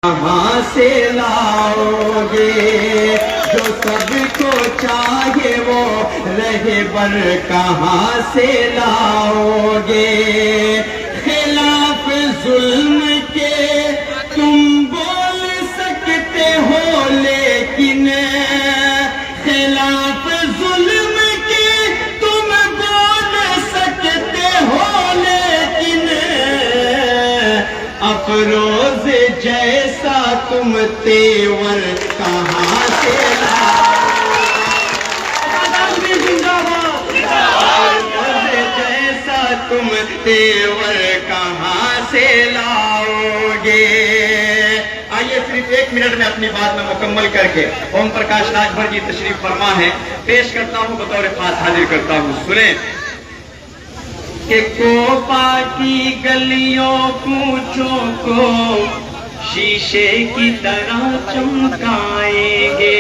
कहाँ से लाओगे, जो सबको चाहे वो रहबर कहाँ से लाओगे। खिलाफ जुल्म के तुम बोल सकते हो, लेकिन खिलाफ जुल्म के तुम बोल सकते हो, लेकिन अफरोज जैसा तुम तेवर कहाँ से लाओगे। जैसा तुम तेवर कहाँ से लाओगे। आइए सिर्फ 1 मिनट में अपनी बात में मुकम्मल करके ओम प्रकाश राजभर जी तशरीफ फरमा है, पेश करता हूँ, बतौर खास हाजिर करता हूँ। सुने कि कोपा की गलियों पूछों को शीशे की तरह चमकाएंगे।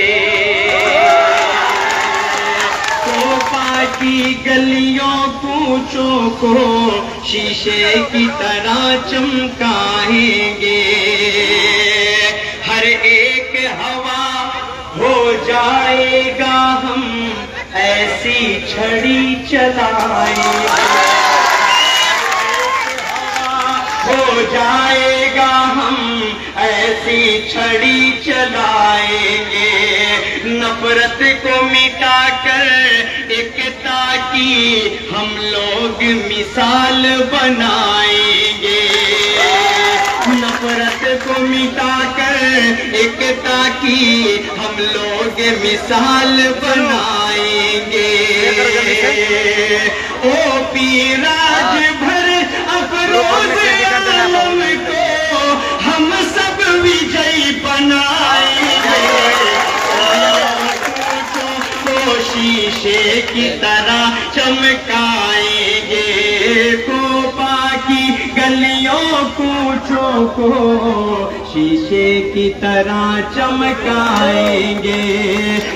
कोपा की गलियों पूछों को शीशे की तरह चमकाएंगे। हर एक हवा हो जाएगा हम ऐसी छड़ी चलाएंगे। हो जाएगा हम ऐसी छड़ी चलाएंगे। नफरत को मिटाकर एकता की हम लोग मिसाल बनाएंगे। नफरत को मिटाकर एकता की हम लोग मिसाल बनाएंगे। ओ पीराज भर अफरोज आलम को हम सब विजयी बनाएंगे। को शीशे की तरह चमकाएंगे। कोपा की गलियों कूचों को शीशे की तरह चमकाएंगे।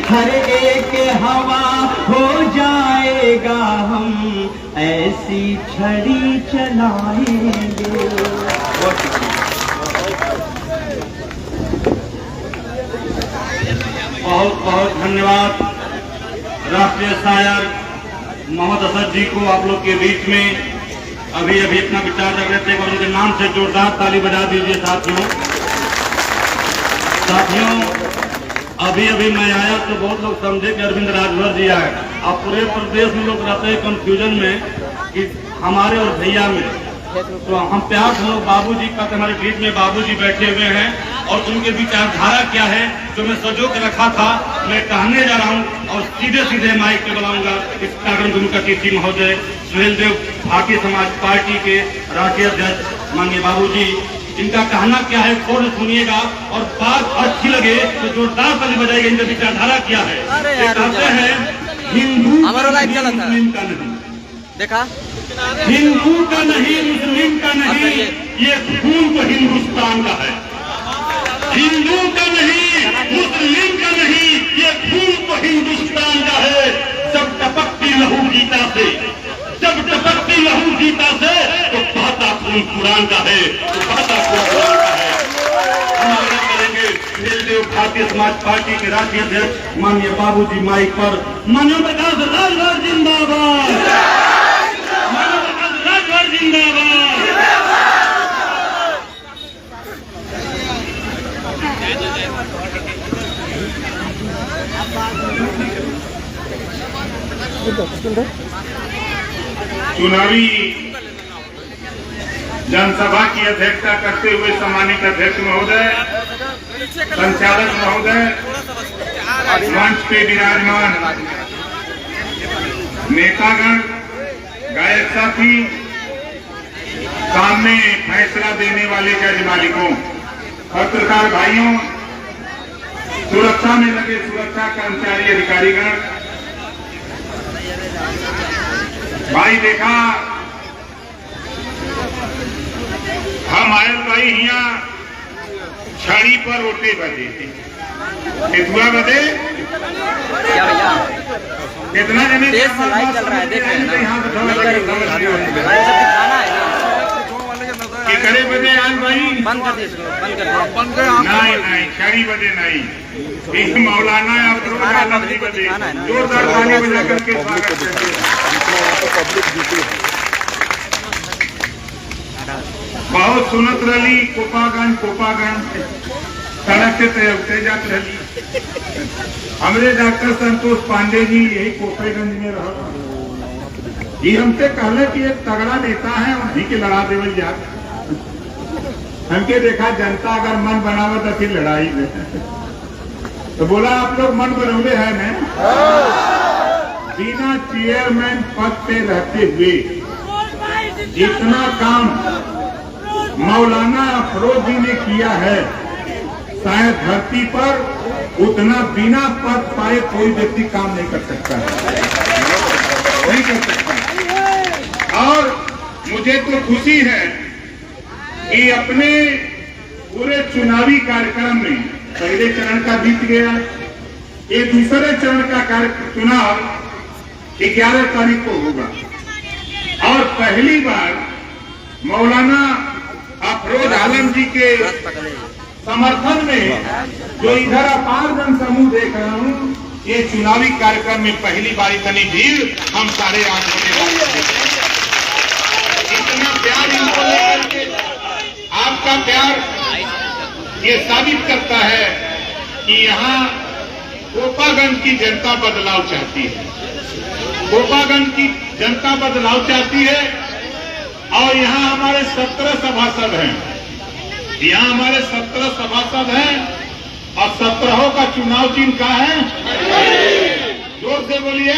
हर एक हवा हो जाएगा हम ऐसी छड़ी चलाएंगे। बहुत बहुत धन्यवाद राष्ट्रीय शायर मोहम्मद असद जी को आप लोग के बीच में अभी अपना विचार रख रहे थे और उनके नाम से जोरदार ताली बजा दीजिए। साथियों अभी मैं आया तो बहुत लोग समझे कि अरविंद राजभर जी आए। अब पूरे प्रदेश में लोग रहते हैं कंफ्यूजन में कि हमारे और भैया में, तो हम प्यार से लोग बाबूजी का, हमारे बीच में बाबूजी बैठे हुए हैं और उनके विचारधारा क्या है जो मैं सजो के रखा था मैं कहने जा रहा हूं और सीधे सीधे माइक पे बुलाऊंगा इस कार्यक्रम का टीसी महोदय सुहेल देव, भारतीय समाज पार्टी के राष्ट्रीय अध्यक्ष माननीय बाबूजी। इनका कहना क्या है थोड़ा सुनिएगा और बात अच्छी लगे तो जोरदार ताली बजाइए। इनका विचारधारा क्या है? कहते हैं हिंदू मुस्लिम का नहीं, देखा हिंदू का नहीं मुस्लिम का नहीं, ये खून तो हिंदुस्तान का है। हिंदू का नहीं मुस्लिम का नहीं, ये खून तो हिंदुस्तान का है। जब टपकती लहू गीता से, जब टपकती लहू गीता से तो बहता खून कुरान का है, तो बहता खून कुरान का है। हमारा करेंगे सुहेल भारतीय समाज पार्टी के राष्ट्रीय अध्यक्ष माननीय बाबूजी माइक पर। माननीय प्रकाश राजभर जिंदाबाद, माननीय प्रकाश राजभर जिंदाबाद। चुनावी जनसभा की अध्यक्षता करते हुए सम्मानित अध्यक्ष महोदय, संचालक महोदय, मंच पे विराजमान नेतागण, गायक साथी, सामने फैसला देने वाले जज मालिकों, पत्रकार भाइयों, सुरक्षा में लगे सुरक्षा कर्मचारी अधिकारीगण, भाई देखा हम आयल भाई यहाँ छड़ी पर रोटे बजे कितना बजे क्या भैया कितना जने तेज सलाई चल रहा है, देख रहे हैं ना, नहीं करेंगे, सब दिखाना है ना। करे बजे आज भाई बंद कर दे इसको, बंद कर दे। नहीं नहीं खड़ी बजे नहीं, ये मौलाना अफरोज आलम जी बजे जोरदार ताली बजा करके स्वागत करते। बहुत सुनत रही कोपागंज सड़क से तय जात रही। हमरे डॉक्टर संतोष पांडे जी यही कोपेगंज में रहा, ये हमसे कहले कि एक तगड़ा नेता है वहीं के लड़ा देवल यार। हमके देखा जनता अगर मन बनावा तो फिर लड़ाई में, तो बोला आप लोग मन बनौले है ना, बिना चेयरमैन पद पे रहते हुए जितना काम मौलाना अफरोज जी ने किया है शायद धरती पर उतना बिना पद पाए कोई व्यक्ति काम नहीं कर सकता है, नहीं कर सकता। और मुझे तो खुशी है कि अपने पूरे चुनावी कार्यक्रम में पहले चरण का बीत गया, ये दूसरे चरण का चुनाव 11 तारीख को होगा और पहली बार मौलाना अफरोज आलम जी के समर्थन में जो इधर अपार जन समूह देख रहा हूँ, ये चुनावी कार्यक्रम में पहली बार इतनी भीड़ हम 8:30 होने वाले हैं। इतना प्यार इनको लेकर के आपका प्यार ये साबित करता है कि यहाँ कोपागंज की जनता बदलाव चाहती है, कोपागंज की जनता बदलाव चाहती है। और यहाँ हमारे 17 सभासद हैं, यहाँ हमारे 17 सभासद हैं और 17 का चुनाव चिन्ह का है, जोर से बोलिए।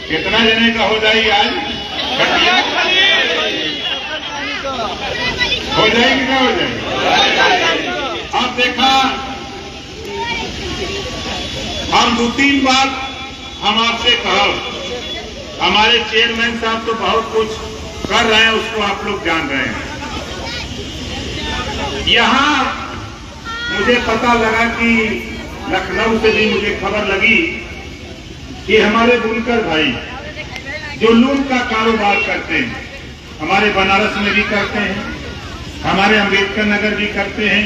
कितना जने का हो जाएगी आज? हो जाएगी क्या हो जाएगी? अब देखा हम 2-3 बार हम आपसे कहा, हमारे चेयरमैन साहब तो बहुत कुछ कर रहे हैं, उसको आप लोग जान रहे हैं। यहाँ मुझे पता लगा कि लखनऊ से भी मुझे खबर लगी कि हमारे बुनकर भाई जो लूम का कारोबार करते हैं, हमारे बनारस में भी करते हैं, हमारे अम्बेडकर नगर भी करते हैं,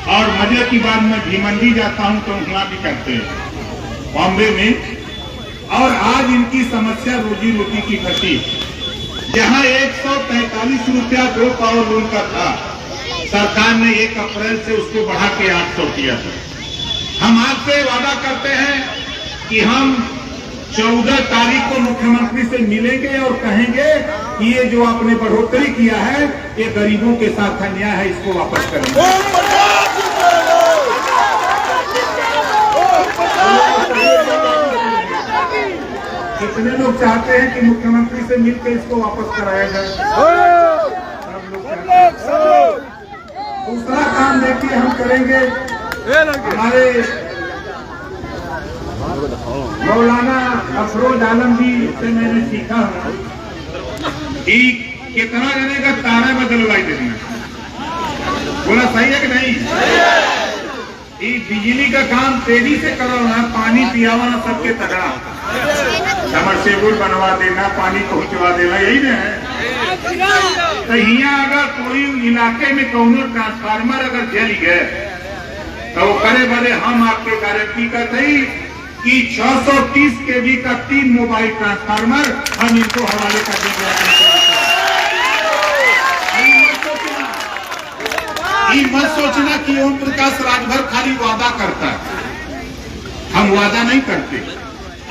और मजे की बात मैं भीमंडी जाता हूं तो वहां भी करते हैं, बॉम्बे में। और आज इनकी समस्या रोजी रोटी की घटी, जहां 143 रुपया 2 पाव लूम का था, सरकार ने 1 अप्रैल से उसको बढ़ा के 800 किया था। हम आपसे वादा करते हैं कि हम 14 तारीख को मुख्यमंत्री से मिलेंगे और कहेंगे कि ये जो आपने बढ़ोतरी किया है ये गरीबों के साथ अन्याय है, इसको वापस करेंगे। कितने लोग चाहते हैं कि मुख्यमंत्री से मिलकर इसको वापस कराया जाए? सब लोग। दूसरा काम देखिए हम करेंगे, हमारे मौलाना अफरोज आलम जी से मैंने सीखा है कि कितना जने का तारा बदलवाई देना, बोला सही है कि नहीं? ये बिजली का काम तेजी से करवाना, पानी पियावाना सबके तगड़ा, समरसेबुल बनवा देना, पानी पहुंचवा देना, यही ना है। तो यहाँ अगर कोई इलाके में कोनो ट्रांसफार्मर अगर जल गए तो करे बदे हम आपके गारंटी करते ही कि 630 kV का 3 मोबाइल ट्रांसफार्मर हम इनको हवाले कर देंगे। मत सोचना कि ओम प्रकाश राजभर खाली वादा करता है, हम वादा नहीं करते।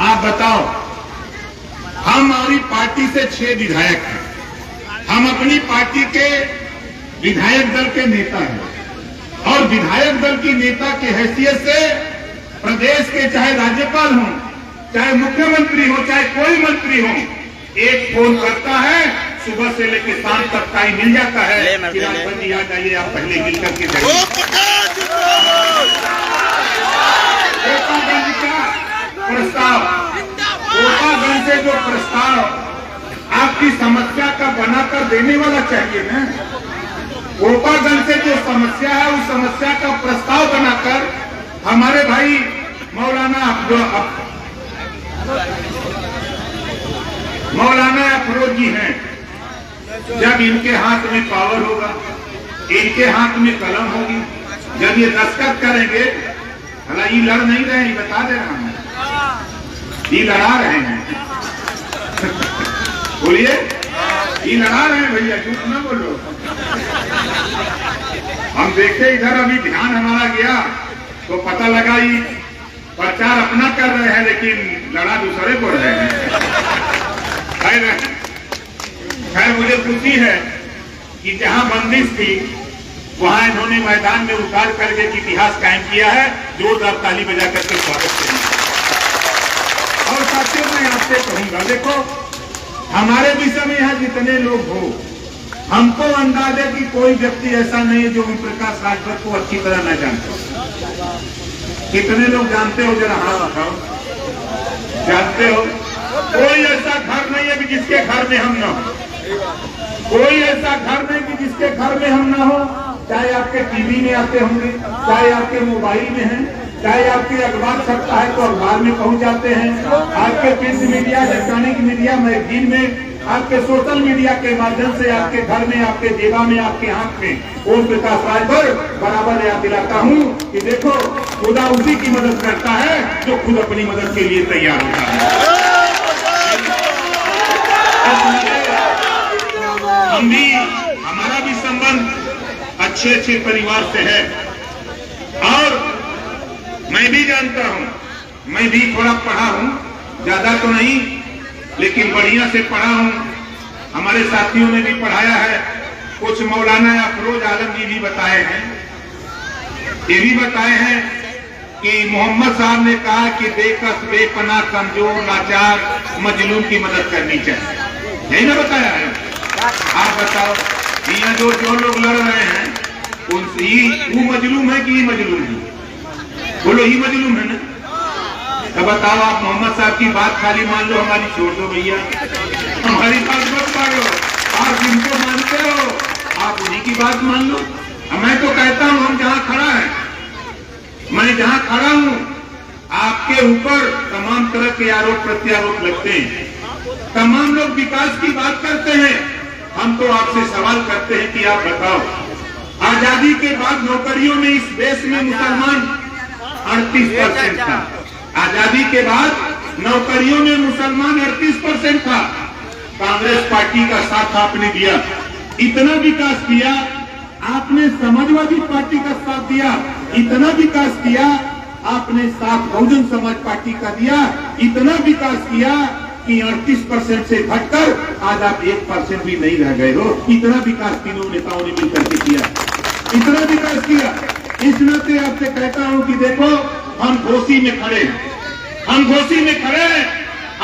आप बताओ, हमारी पार्टी से 6 विधायक हैं, हम अपनी पार्टी के विधायक दल के नेता हैं और विधायक दल की नेता की हैसियत से प्रदेश के चाहे राज्यपाल हो, चाहे मुख्यमंत्री हो, चाहे कोई मंत्री हो, एक फोन करता है, सुबह से लेकर शाम तक टाइम मिल जाता है कि राजभर जी आ जाइए, आप पहले मिल करके जाइए। कोपागंज का प्रस्ताव, कोपागंज से जो प्रस्ताव आपकी समस्या का बनाकर देने वाला चाहिए ना, कोपागंज से जो समस्या है उस समस्या का प्रस्ताव बनाकर हमारे भाई मौलाना अफरोज जी हैं, जब इनके हाथ में पावर होगा, इनके हाथ में कलम होगी, जब ये दस्तखत करेंगे, भला ये लड़ नहीं रहे हैं, बता दे रहा हूं, ये लड़ा रहे हैं। बोलिए, ये लड़ा रहे हैं भैया, झूठ ना बोलो। हम देखे इधर, अभी ध्यान हमारा गया तो पता लगा ये प्रचार अपना कर रहे हैं लेकिन लड़ा दूसरे को रहे हैं। खैर मुझे खुशी है कि जहां बंदिश थी वहां इन्होंने मैदान में उतार करके इतिहास कायम किया है। जोरदार ताली बजा करके स्वागत करें। और साथियों मैं आपसे कहूंगा, देखो हमारे विषय में यहाँ जितने लोग हो, हमको अंदाज है कि कोई व्यक्ति ऐसा नहीं है जो ओम प्रकाश राजभर को अच्छी तरह न जानते हो। कितने लोग जानते हो, जरा हाथ उठाओ। जानते हो? कोई ऐसा घर नहीं है कि जिसके घर में हम न हो, कोई ऐसा घर नहीं कि जिसके घर में हम न हो। चाहे आपके टीवी में आते होंगे, चाहे आपके मोबाइल में हैं, चाहे आपके अखबार छपता है तो अखबार में पहुंच जाते हैं, आपके print media, electronic media, magazine में, आपके सोशल मीडिया के माध्यम से आपके घर में, आपके जेबा में, आपके हाथ में ओम प्रकाश राजभर बराबर याद दिलाता हूं कि देखो खुदा उसी की मदद करता है जो खुद अपनी मदद के लिए तैयार होता है। हम भी, हमारा भी संबंध अच्छे परिवार से है और मैं भी जानता हूं, मैं भी थोड़ा पढ़ा हूं, ज्यादा तो नहीं लेकिन बढ़िया से पढ़ा हूं। हमारे साथियों ने भी पढ़ाया है, कुछ मौलाना अफरोज आलम जी भी बताए हैं। ये भी बताए हैं कि मोहम्मद साहब ने कहा कि बेकस, बेपनाह, कमजोर, लाचार, मजलूम की मदद करनी चाहिए। यही ना बताया है? आप बताओ, यहाँ जो लोग लड़ रहे हैं उनसे वो मजलूम है कि ये मजलूम है? बोलो, ही मजलूम है ना? तो बताओ, आप मोहम्मद साहब की बात खाली मान लो, हमारी छोड़ दो भैया, हमारी बात मत मानो। आप जिनको मानते हो आप उन्हीं की बात मान लो। मैं तो कहता हूं, हम जहां खड़ा है, मैं जहां खड़ा हूं, आपके ऊपर तमाम तरह के आरोप प्रत्यारोप लगते हैं, तमाम लोग विकास की बात करते हैं। हम तो आपसे सवाल करते हैं कि आप बताओ, आजादी के बाद नौकरियों में इस देश में मुसलमान 38% था। आजादी के बाद नौकरियों में मुसलमान 38% था। कांग्रेस पार्टी का साथ आपने दिया, इतना विकास किया। आपने समाजवादी पार्टी का साथ दिया, इतना विकास किया। आपने साथ बहुजन समाज पार्टी का दिया, इतना विकास किया कि 38% से घटकर आज आप 1% भी नहीं रह गए हो। इतना विकास तीनों नेताओं ने मिलकर के किया, इतना विकास किया। इस नाते आपसे कहता हूं कि देखो, हम घोसी में खड़े हैं, हम घोसी में खड़े हैं।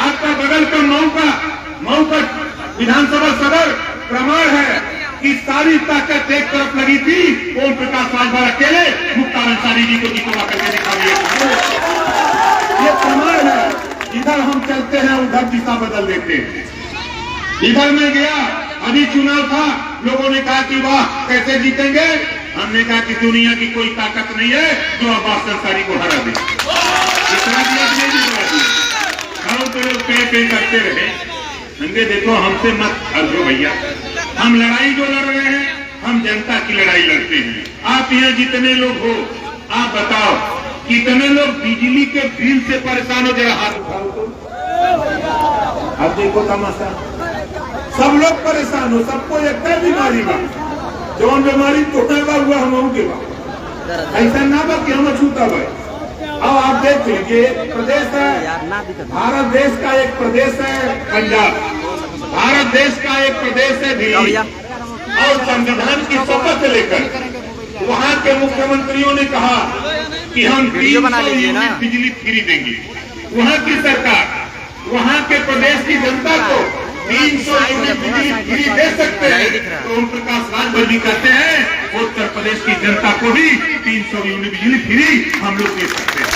आपका बगल का मऊ का विधानसभा सदर प्रमाण है कि सारी ताकत एक तरफ लगी थी, ओम प्रकाश राजभर अकेले मुख्तार अंसारी जी को जितवा करके दिखा दिया। ये प्रमाण है। इधर हम चलते हैं, उधर दिशा बदल देते हैं। इधर में गया, अभी चुनाव था, लोगों ने कहा कि वाह कैसे जीतेंगे। हमने कहा कि दुनिया की कोई ताकत नहीं है जो अब्बास अंसारी को हरा दे। इतना दिया कि नहीं दिया, गाँव के लोग पे करते रहे। हमने देखो, हमसे मत अर्जो भैया, हम लड़ाई जो लड़ रहे हैं, हम जनता की लड़ाई लड़ते हैं। आप यहाँ जितने लोग हो, आप बताओ कितने लोग बिजली के बिल से परेशान हो? जरा हाथ उठाओ तो। अब देखो तमाशा, सब लोग परेशान हो, सबको एक बीमारी बा, जौन बीमारी तोड़ेगा हुआ हम के बा, ऐसा ना बा कि हम अछूता भाई। अब आप देख लीजिए, प्रदेश है, भारत देश का एक प्रदेश है पंजाब, भारत देश का एक प्रदेश है दिल्ली, और संविधान की शपथ लेकर वहाँ के मुख्यमंत्रियों ने कहा कि हम 300 यूनिट बिजली फ्री देंगे। वहाँ की सरकार, वहाँ के प्रदेश की जनता को 300 यूनिट बिजली फ्री दे सकते हैं। तो ओम प्रकाश राजभर भी कहते हैं उत्तर प्रदेश की जनता को भी 300 यूनिट बिजली फ्री हम लोग दे सकते हैं,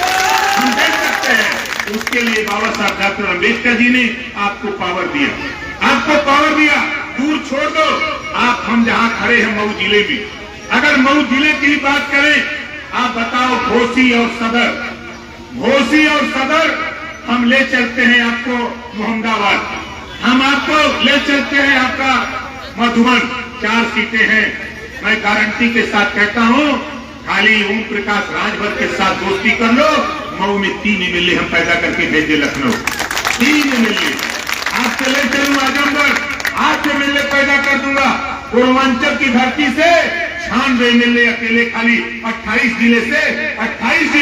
हम दे सकते हैं। उसके लिए बाबा साहब डॉक्टर अम्बेडकर जी ने आपको पावर दिया, आपको पावर दिया। दूर छोड़ दो, आप हम जहाँ खड़े हैं मऊ जिले में, अगर मऊ जिले की बात करें, आप बताओ घोसी और सदर, घोसी और सदर हम ले चलते हैं आपको मोहम्मदाबाद, हम आपको ले चलते हैं आपका मधुबन 4 सीटें हैं। मैं गारंटी के साथ कहता हूं, खाली ओम प्रकाश राजभर के साथ दोस्ती कर लो, मऊ में 3 एमएलए हम पैदा करके भेज दे लखनऊ। 3 एमएलए आज से ले चलूं आजमगढ़, आज एमएलए पैदा कर दूंगा। पूर्वांचल की धरती से 96 एमएलए अकेले खाली 28 जिले से 28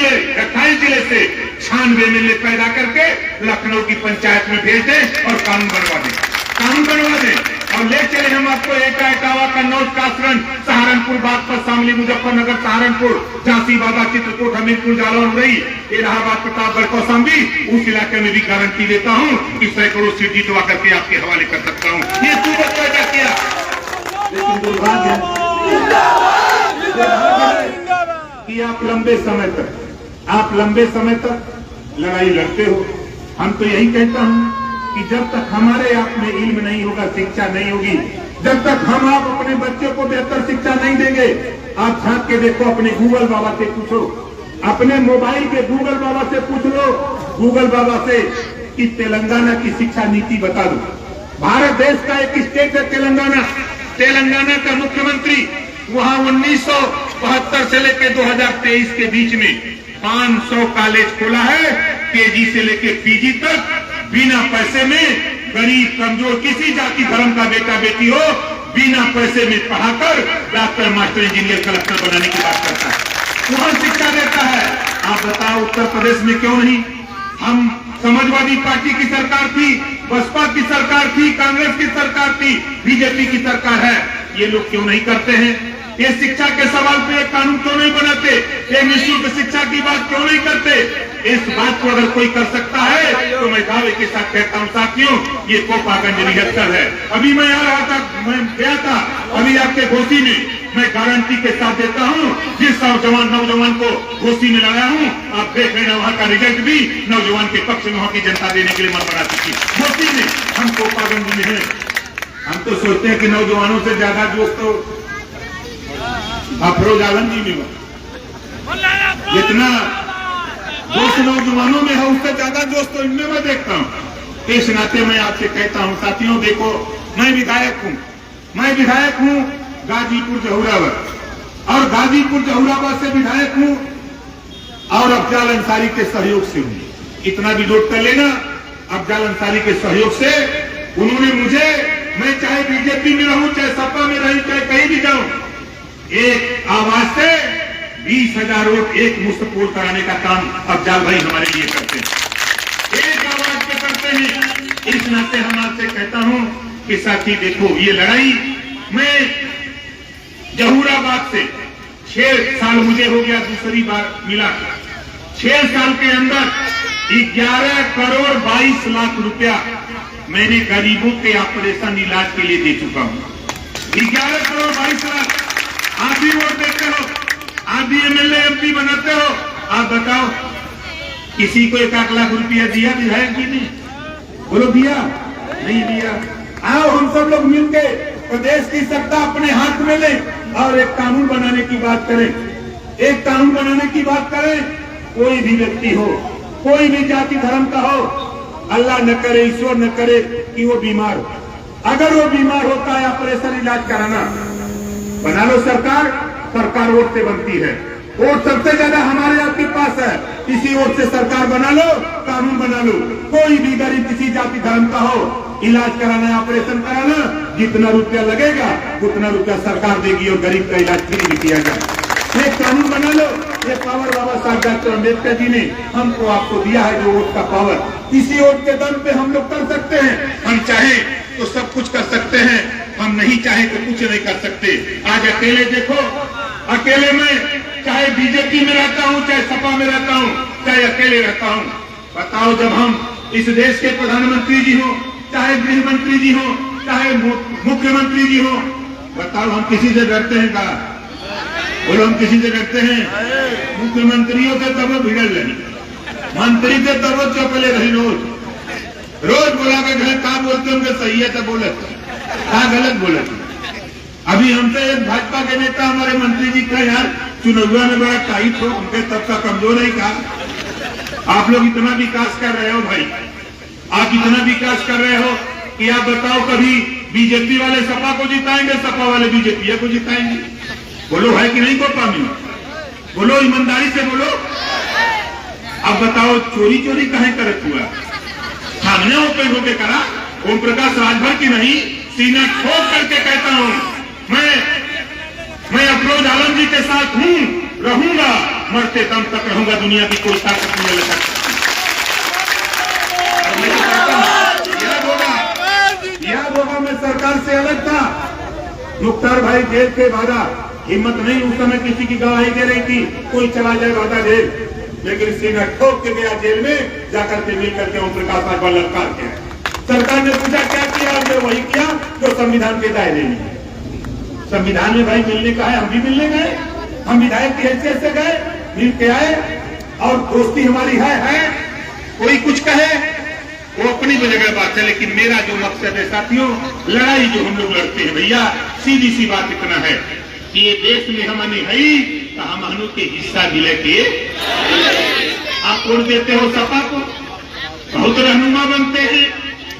जिले से 96 एमएलए पैदा करके लखनऊ की पंचायत में भेज दे और कानून बनवा दे और ले चले हम आपको एटा इटावा कन्नौज कासगंज सहारनपुर बागपत शामली मुजफ्फरनगर सहारनपुर झांसी बाबा चित्रकूट हमीरपुर जालौन मुरई इलाहाबाद प्रतापगढ़ कौशाम्बी उस इलाके में भी गारंटी देता हूं कि सैकड़ों सीट जीतवा करके आपके हवाले कर सकता हूं। ये सूरत पैदा किया, लेकिन दुर्भाग्य कि आप लंबे समय तक लड़ाई लड़ते हो। हम तो यही कहता हूं कि जब तक हमारे आप में इल्म नहीं होगा, शिक्षा नहीं होगी, जब तक हम आप अपने बच्चों को बेहतर शिक्षा नहीं देंगे। आप झांक के देखो, अपने गूगल बाबा से पूछो, अपने मोबाइल के गूगल बाबा से पूछ लो, गूगल बाबा से कि तेलंगाना की शिक्षा नीति बता दो। भारत देश का एक स्टेट है तेलंगाना का मुख्यमंत्री वहां 1972 से लेकर 2023 के बीच में 500 कॉलेज खोला है, केजी से लेकर पीजी तक, बिना पैसे में। गरीब कमजोर किसी जाति धर्म का बेटा बेटी हो, बिना पैसे में पढ़ाकर डॉक्टर मास्टर इंजीनियर कलेक्टर बनाने की बात करता है, वहां शिक्षा देता है। आप बताओ उत्तर प्रदेश में क्यों नहीं? हम समाजवादी पार्टी की सरकार थी, बसपा की सरकार थी, कांग्रेस की सरकार थी, बीजेपी की सरकार है, ये लोग क्यों नहीं करते हैं? ये शिक्षा के सवाल पे एक कानून क्यों नहीं बनाते? ये निःशुल्क शिक्षा की बात क्यों नहीं करते? इस बात को अगर कोई कर सकता है तो मैं दावे के साथ कहता हूं साथियों, ये कोपागंज 79 है। अभी मैं आ रहा था, मैं गया था अभी आपके घोसी में, मैं गारंटी के साथ देता हूं, जिस नौजवान को घोसी में लगाया हूं, आप देख लेना वहां का रिजल्ट भी नौजवान के पक्ष में वहां की जनता देने के लिए मन बना चुकी। घोसी में हम कोपागंज में है। हम तो सोचते हैं कि नौजवानों से ज्यादा दोस्त तो अफरोज आलम जी में, जितना दोस्त नौजवानों में है उससे ज्यादा दोस्त तो इनमें मैं देखता हूं। इस नाते मैं आपसे कहता हूं साथियों, देखो मैं विधायक हूं गाजीपुर जहूराबाद, और गाजीपुर जहूराबाद से विधायक हूं और अफजाल अंसारी के सहयोग से हूं। इतना भी नोट कर लेना, अफजाल अंसारी के सहयोग से उन्होंने मुझे, मैं चाहे बीजेपी में रहूं, चाहे सपा में रहूं, चाहे कहीं भी जाऊं, एक आवाज से 20,000 वोट एक मुश्त पोल कराने का काम अफजाल भाई हमारे लिए करते हैं, एक आवाज पे करते हैं। इस नाते हम आपसे कहता हूं कि साथी देखो, ये लड़ाई मैं जहूराबाद से 6 साल मुझे हो गया, दूसरी बार मिला। 6 साल के अंदर 11 करोड़ 22 लाख रुपया मैंने गरीबों के ऑपरेशन इलाज के लिए दे चुका हूं। 11 करोड़ 22 लाख। आप भी वोट देते हो, आप भी एमएलए एमपी बनाते हो, आप बताओ किसी को 1 लाख रुपया दिया विधायक जी ने? बोलो दिया? नहीं दिया। आओ हम सब लोग मिलके प्रदेश की सत्ता अपने हाथ में लें और एक कानून बनाने की बात करें। एक कानून बनाने की बात करें, कोई भी व्यक्ति हो, कोई भी जाति धर्म का हो, अल्लाह न करे, ईश्वर न करे कि वो बीमार हो, अगर वो बीमार होता है ऑपरेशन इलाज कराना, बना लो सरकार वोट से बनती है, वोट सबसे ज्यादा हमारे आपके पास है, इसी वोट से सरकार बना लो, कानून बना लो। कोई भी गरीब किसी जाति धर्म का हो, इलाज कराना है, ऑपरेशन कराना, जितना रुपया लगेगा उतना रुपया सरकार देगी और गरीब का इलाज फ्री भी किया जाए। एक कानून बना लो। ये पावर बाबा साहब डॉक्टर अम्बेडकर जी ने हमको आपको दिया है, जो वोट का पावर, इसी वोट के दम पे हम लोग कर सकते हैं। हम चाहे तो सब कुछ कर सकते हैं, हम नहीं चाहे तो कुछ नहीं कर सकते। आज अकेले देखो, अकेले में चाहे बीजेपी में रहता हूं, चाहे सपा में रहता हूं, चाहे अकेले रहता हूं, बताओ जब हम इस देश के प्रधानमंत्री जी हो, चाहे गृह मंत्री जी हो, चाहे मुख्यमंत्री जी हो, बताओ हम किसी से डरते हैं का? बोलो हम किसी से डरते हैं? मुख्यमंत्रियों से तब भिड़ल रही, मंत्री से तब चौपले रही, रोज बोला के घर कहा बोलते उनके सही है तो बोले, कहा गलत बोले। अभी हमसे एक भाजपा के नेता हमारे मंत्री जी का यार चुनाव में बड़ा टाइट हो, उनके तबका कमजोर नहीं कहा। आप लोग इतना विकास कर रहे हो भाई, आप इतना विकास कर रहे हो कि आप बताओ कभी बीजेपी वाले सपा को जिताएंगे, सपा वाले बीजेपी को जिताएंगे। बोलो है कि नहीं गोपा में? बोलो ईमानदारी से बोलो। अब बताओ चोरी चोरी कहे करत हुआ? सामने ओपन होके करा। ओम प्रकाश राजभर की नहीं, सीना ठोक करके कहता हूं, मैं अफरोज आलम जी के साथ हूं, रहूंगा, मरते दम तक रहूंगा, दुनिया की कोई ताकत नहीं लगा सकती। याद होगा मैं सरकार से अलग था, मुख्तार भाई जेल के वादा, हिम्मत नहीं उस समय किसी की गवाही दे रही थी, कोई चला जाए वादा जेल, लेकिन सीना ठोक के गया जेल में, जाकर के मिल करके ओम प्रकाश राजभर ललकार के आए। सरकार ने पूछा क्या किया, हमने वही किया जो संविधान के दायरे में। संविधान में भाई मिलने का है, हम भी मिलने गए, हम विधायक की हैसियत से गए, मिल के आए, और दोस्ती हमारी है। कोई कुछ कहे वो अपनी जगह बात है, लेकिन मेरा जो मकसद है साथियों, लड़ाई जो हम लोग लड़ते हैं भैया, सीधी सी बात इतना है कि ये देश में हमने है तो हम के हिस्सा मिले के आप वोट देते हो सपा को, बहुत रहनुमा बनते हैं।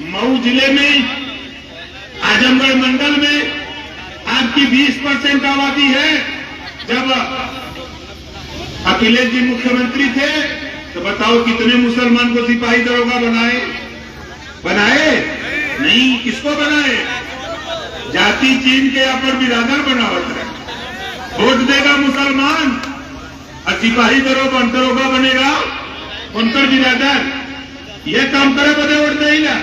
मऊ जिले में, आजमगढ़ मंडल में आपकी 20% आबादी है। जब अखिलेश जी मुख्यमंत्री थे तो बताओ कितने मुसलमान को सिपाही दरोगा बनाए? नहीं, किसको बनाए? जाति चीन के यहाँ पर बिरादर बनावत है। वोट देगा मुसलमान और सिपाही दरोगा बनेगा उनकर बिरादर। ये काम करे बदे वोट देगा।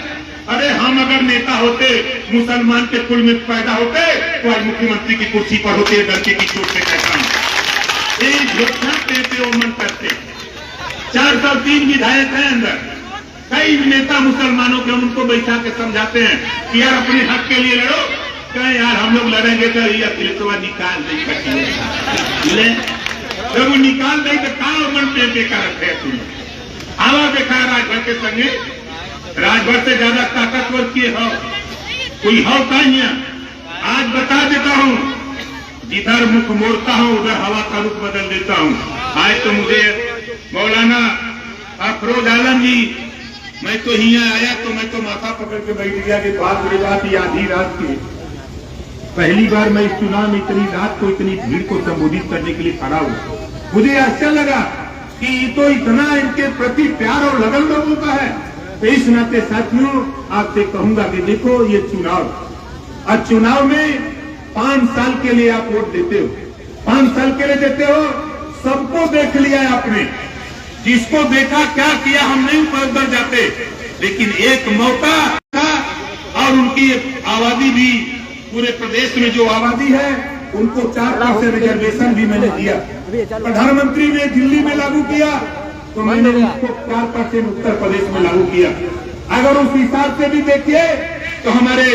अरे हम अगर नेता होते, मुसलमान के कुल में पैदा होते तो आज मुख्यमंत्री की कुर्सी पर होते, डरके की चोट से कहता हूं। मन करते 403 विधायक हैं अंदर, कई नेता मुसलमानों के, उनको बैठा के समझाते हैं कि यार अपने हक के लिए लड़ो। कहे यार हम लोग लड़ेंगे तो ये अखिलेशवा निकाल नहीं सकते, जब वो निकाल नहीं तो कहा मन पे बेकार है। तुम आवा देखा राजभर के संगे, राजभर से ज्यादा ताकतवर किए हो कोई हो कहीं? आज बता देता हूं, जिधर मुख मोड़ता हूं उधर हवा का रुख बदल देता हूं। आज तो मुझे मौलाना अफरोज आलम जी, मैं तो यहाँ आया तो मैं तो माथा पकड़ के बैठ गया कि बात रे बात, आधी रात की पहली बार मैं इस चुनाव में इतनी रात को इतनी भीड़ को संबोधित करने के लिए खड़ा हूं। मुझे आश्चर्य लगा कि तो इतना इनके प्रति प्यार और लगन लोगों का है। तो इस नाते साथियों आपसे कहूंगा कि देखो ये चुनाव, और चुनाव में 5 साल के लिए आप वोट देते हो, 5 साल के लिए देते हो। सबको देख लिया है आपने, जिसको देखा क्या किया हम नहीं अंदर जाते, लेकिन एक मौका था। और उनकी आबादी भी, पूरे प्रदेश में जो आबादी है उनको 4% रिजर्वेशन भी मैंने दिया। प्रधानमंत्री ने दिल्ली में लागू किया तो मैंने उनको 4% उत्तर प्रदेश में लागू किया। अगर उस हिसाब से भी देखिए तो हमारे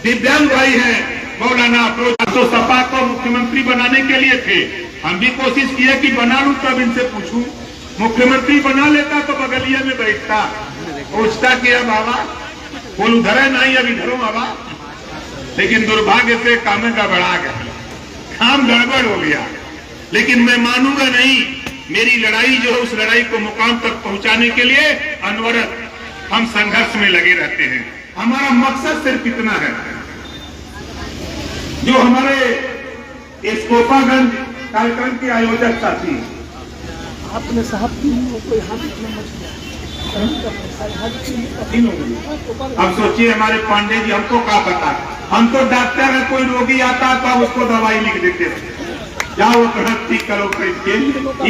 दिव्यांग भाई हैं मौलाना अफरोज, तो सपा को मुख्यमंत्री बनाने के लिए थे। हम भी कोशिश किए कि बना लूं, तब इनसे पूछूं। मुख्यमंत्री बना लेता तो बगलिया में बैठता, पूछता कि अब बाबा बोल उधर है नहीं, अब इधरों बाबा। लेकिन दुर्भाग्य से काम गड़बड़ा गया, काम गड़बड़ हो गया। लेकिन मैं मानूंगा नहीं, मेरी लड़ाई जो है उस लड़ाई को मुकाम तक पहुंचाने के लिए अनवरत हम संघर्ष में लगे रहते हैं। हमारा मकसद सिर्फ इतना है, जो हमारे इस गोपागंज कार्यक्रम के आयोजक साथी अपने साहब को यहाँ अब सोचिए हमारे पांडे जी, हमको क्या पता, हम तो डॉक्टर है, कोई रोगी आता तो उसको दवाई लिख देते थे, जाओ ठीक करो करके।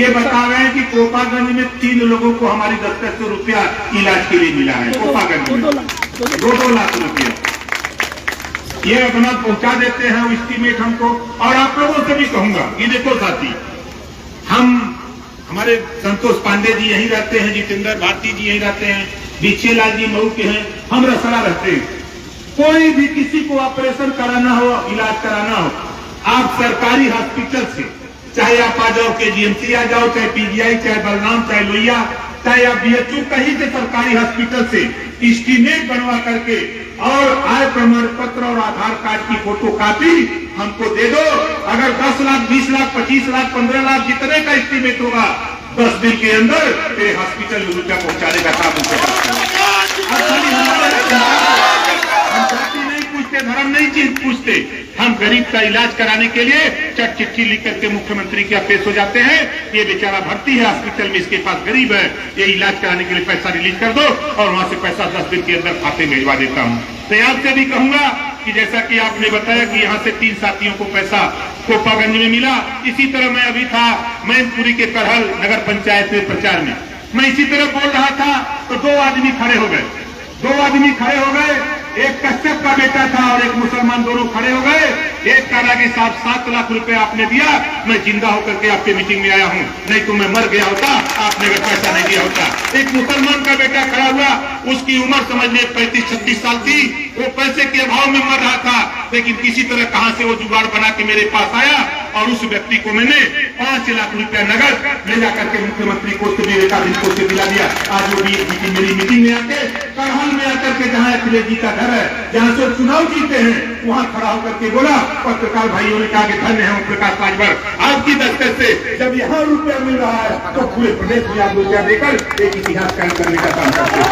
ये बता रहे हैं कि कोपागंज में 3 लोगों को हमारी 10,000 रुपया इलाज के लिए मिला है। कोपागंज में 2-2 लाख रुपया ये अपना पहुंचा देते हैं एस्टीमेट हमको। और आप लोगों से भी कहूंगा कि देखो साथी, हमारे संतोष पांडे जी यहीं रहते हैं, जितेंद्र भारती जी यहीं रहते हैं, बीछेलाल जी मऊ के हैं, हम रसड़ा रहते हैं। कोई भी किसी को ऑपरेशन कराना हो, इलाज कराना हो, आप सरकारी हॉस्पिटल से, चाहे आप आ जाओ KGMC आ जाओ, चाहे PGI, चाहे बलराम, चाहे लोहिया, चाहे आप BHU, कहीं से सरकारी हॉस्पिटल से एस्टीमेट बनवा करके और आय प्रमाण पत्र और आधार कार्ड की फोटो कॉपी हमको दे दो। अगर 10 लाख, 20 लाख, 25 लाख, 15 लाख जितने का एस्टीमेट होगा, 10 दिन के अंदर तेरे हॉस्पिटल में रुपया पहुंचाने का काम उनसे करते हैं। हम नहीं पूछते हम नहीं चीज पूछते, हम गरीब का इलाज कराने के लिए चट चिट्ठी लिख करके मुख्यमंत्री के पेश हो जाते हैं। ये बेचारा भर्ती है हॉस्पिटल में, इसके पास गरीब है, ये इलाज कराने के लिए पैसा रिलीज कर दो और वहां से पैसा 10 दिन के अंदर खाते में भिजवा देता हूँ। तो आपसे भी कहूंगा कि जैसा कि आपने बताया कि यहाँ से 3 साथियों को पैसा कोपागंज में मिला, इसी तरह मैं अभी था मैनपुरी के करहल नगर पंचायत में प्रचार में, मैं इसी तरह बोल रहा था तो 2 आदमी खड़े हो गए, 2 आदमी खड़े हो गए, एक कश्यप का बेटा था और एक मुसलमान, दोनों खड़े हो गए। एक कहा कि साहब 7 लाख रुपए आपने दिया, मैं जिंदा होकर के आपके मीटिंग में आया हूं, नहीं तो मैं मर गया होता, आपने अगर पैसा नहीं दिया होता। एक मुसलमान का बेटा खड़ा हुआ, उसकी उम्र समझ लीजिए 35-36 साल थी, वो पैसे के अभाव में मर रहा था, लेकिन किसी तरह कहां से वो जुगाड़ बना के मेरे पास आया और उस व्यक्ति को मैंने 5 लाख रुपया नगद ले जाकर के मुख्यमंत्री को से दिला दिया। आज वो भी मेरी मीटिंग में आके करहल में आकर के जहाँ अखिलेश जी का घर है, जहाँ से चुनाव जीते हैं, वहाँ खड़ा होकर के बोला, पत्रकार भाइयों ने कहा कि धन्य है ओम प्रकाश राजभर, आपकी दस्तक से जब यहाँ रुपया मिल रहा है तो पूरे प्रदेश में आप रुपया देकर एक इतिहास कायम करने का काम करते हैं।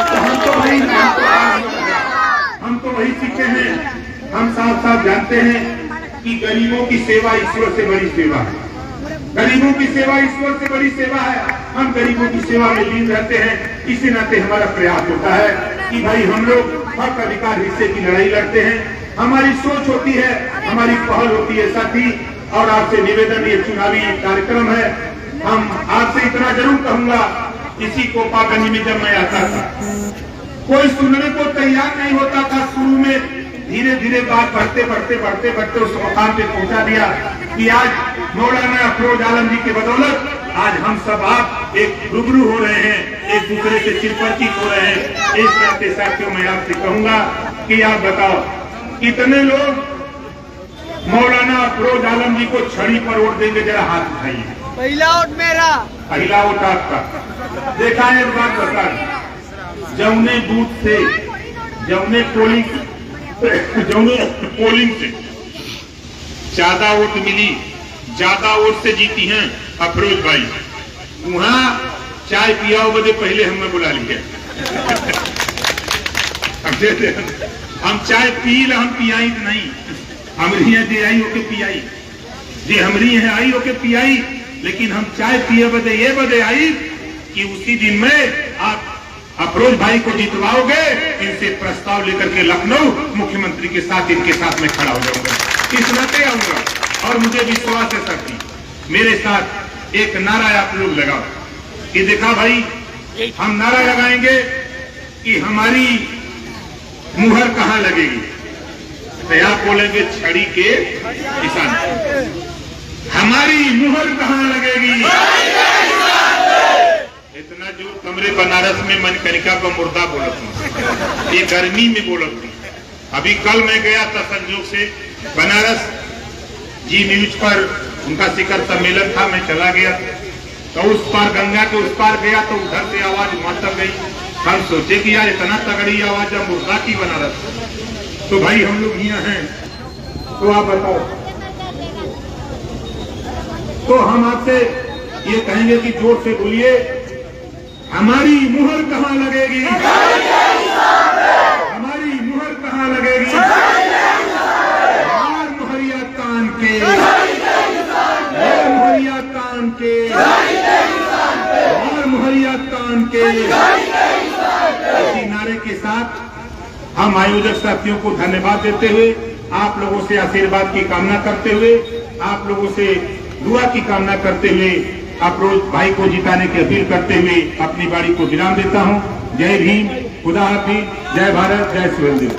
तो हम तो वही सीखे हैं, हम साफ साफ जानते हैं कि गरीबों की सेवा ईश्वर से बड़ी सेवा है, गरीबों की सेवा ईश्वर से बड़ी सेवा है। हम गरीबों की सेवा में लीन रहते हैं, इसी नाते हमारा प्रयास होता है कि भाई हम लोग हक अधिकार हिस्से की लड़ाई लड़ते हैं, हमारी सोच होती है, हमारी पहल होती है। साथी और आपसे निवेदन, ये चुनावी कार्यक्रम है, हम आपसे इतना जरूर कहूंगा, इसी कोपागंज में जब मैं आता था कोई सुनने को तैयार नहीं होता था। शुरू में धीरे धीरे बात बढ़ते उस मुकाम पे पहुंचा दिया कि आज मौलाना अफरोज आलम जी के बदौलत आज हम सब आप एक रूबरू हो रहे हैं, एक दूसरे से चिरपरिचित हो रहे हैं। इस तरह के साथियों मैं आपसे कहूंगा कि आप बताओ कितने लोग मौलाना अफरोज आलम जी को छड़ी पर वोट देंगे? जरा हाथ उठाइए। पहला वोट मेरा, पहला वोट आपका। देखा एक बात बता, जौने बूथ से जौने पोलिंग से ज्यादा वोट मिली, ज्यादा वोट से जीती हैं अफरोज भाई, वहां चाय पियाओ बदे पहले हमें बुला लिया। हम चाय पी ल, हम पियाई नहीं, हमरी है जे आई होके पियाई, जे हमरी है आई होके पियाई, लेकिन हम चाय पिए बदे ये बदे आई कि उसी दिन में आप अफरोज भाई को जितवाओगे, इनसे प्रस्ताव लेकर के लखनऊ मुख्यमंत्री के साथ इनके साथ में खड़ा हो जाऊंगा, इस नाते आऊंगा। और मुझे विश्वास है साथी, मेरे साथ एक नारा आप लोग लगाओ कि देखा भाई, हम नारा लगाएंगे कि हमारी मुहर कहाँ लगेगी, तो आप बोलेंगे छड़ी के किसान, हमारी मुहर कहाँ लगेगी? इतना जो कमरे बनारस में मनकनिका का मुर्दा बोलत हूँ, ये गर्मी में बोलत हूँ। अभी कल मैं गया था संजोग से बनारस, जी न्यूज पर उनका शिखर सम्मेलन था, मैं चला गया तो उस पार गंगा के उस पार गया तो उधर से आवाज मटक गई। हम सोचे कि यार इतना तगड़ी आवाज है मुर्दा की बनारस, तो भाई हम लोग यहाँ हैं, तो आप बताओ, तो हम आपसे ये कहेंगे कि जोर से बोलिए, हमारी मुहर कहाँ लगेगी? हमारी मुहर कहाँ लगेगी? मार मुहरिया तान के, मार मुहरिया तान के, मार मुहरिया तान के। इसी नारे के साथ हम आयोजक साथियों को धन्यवाद देते हुए, आप लोगों से आशीर्वाद की कामना करते हुए, आप लोगों से दुआ की कामना करते हुए, अफरोज भाई को जिताने की अपील करते हुए अपनी बारी को विराम देता हूं। जय भीम, खुदा हाफिज, जय भारत, जय सुहेलदेव।